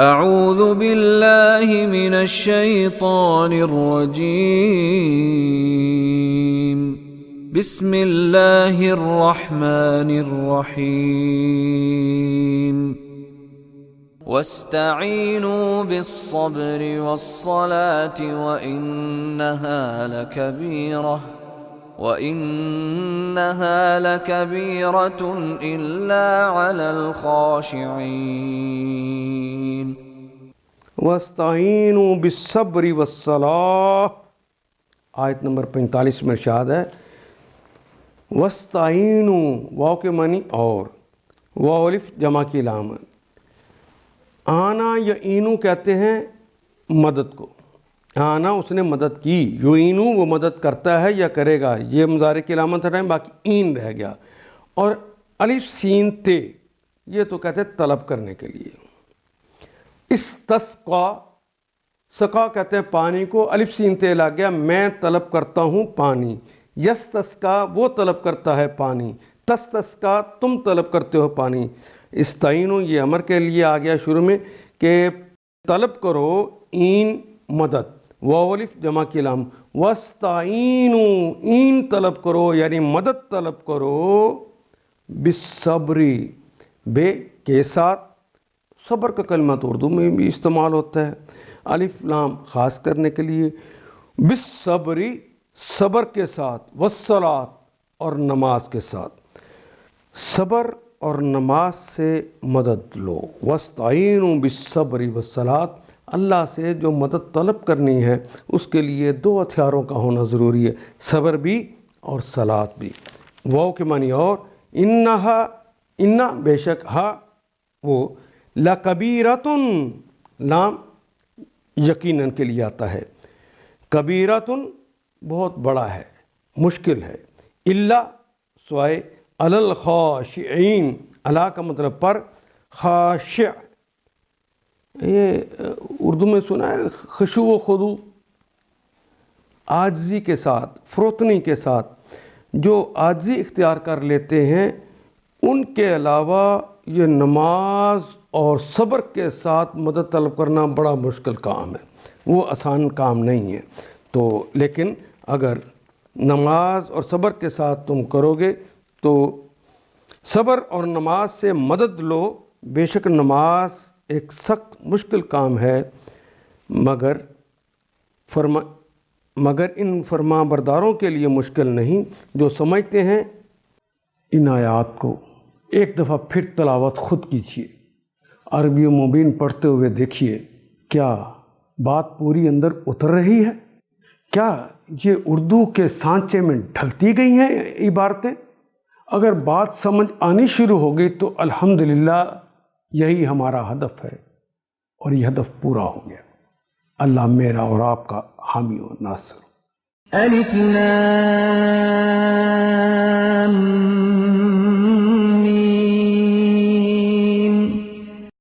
اعوذ باللہ من الشیطان الرجیم بسم اللہ الرحمن الرحیم واستعینوا بالصبر والصلاة وَإِنَّهَا لَكَبِيرَةٌ إِلَّا عَلَى الْخَاشِعِينَ وَاسْتَعِینُوا بِالصَّبْرِ وَالصَّلَاةِ آیت نمبر 45 میں ارشاد ہے وَاسْتَعِینُوا واو کے معنی اور، واو الف جمع کی علامت۔ آنا یا اینو کہتے ہیں مدد کو، آنا اس نے مدد کی، یعینو وہ مدد کرتا ہے یا کرے گا، یہ مضارع کی علامت ہے، باقی این رہ گیا۔ اور الف سین تے یہ تو کہتے ہیں طلب کرنے کے لیے۔ استسقا، سقا کہتے ہیں پانی کو، الف سین تے لگ گیا، میں طلب کرتا ہوں پانی۔ یستسقا وہ طلب کرتا ہے پانی، تستسقا تم طلب کرتے ہو پانی۔ استعینو یہ امر کے لیے آ گیا شروع میں کہ طلب کرو، این مدد، واو الف جمع کی علامت، واستعینوا این طلب کرو یعنی مدد طلب کرو، بالصبری بے کے ساتھ، صبر کا کلمہ تو اردو میں بھی استعمال ہوتا ہے، الف لام خاص کرنے کے لیے، بالصبری صبر کے ساتھ، والصلاۃ اور نماز کے ساتھ، صبر اور نماز سے مدد لو۔ واستعینوا بالصبر والصلاۃ، اللہ سے جو مدد طلب کرنی ہے اس کے لیے دو ہتھیاروں کا ہونا ضروری ہے، صبر بھی اور صلاۃ بھی۔ واو کے معنی اور، انہا انہ بے شک، ہا وہ، لکبیرۃن لام یقیناً کے لیے آتا ہے، کبیرۃن بہت بڑا ہے، مشکل ہے، الا سوائے، علی الخاشعین، علی کا مطلب پر، خاشع یہ اردو میں سنا ہے خشوع و خضوع، عاجزی کے ساتھ، فروتنی کے ساتھ، جو عاجزی اختیار کر لیتے ہیں ان کے علاوہ یہ نماز اور صبر کے ساتھ مدد طلب کرنا بڑا مشکل کام ہے، وہ آسان کام نہیں ہے۔ تو لیکن اگر نماز اور صبر کے ساتھ تم کرو گے تو صبر اور نماز سے مدد لو، بے شک نماز ایک سخت مشکل کام ہے، مگر ان فرما برداروں کے لیے مشکل نہیں جو سمجھتے ہیں۔ ان آیات کو ایک دفعہ پھر تلاوت خود کیجیے، عربی و مبین پڑھتے ہوئے دیکھیے کیا بات پوری اندر اتر رہی ہے، کیا یہ اردو کے سانچے میں ڈھلتی گئی ہیں عبارتیں۔ اگر بات سمجھ آنی شروع ہو گئی تو الحمدللہ یہی ہمارا ہدف ہے اور یہ ہدف پورا ہو گیا۔ اللہ میرا اور آپ کا حامی و ناصر۔ الف لام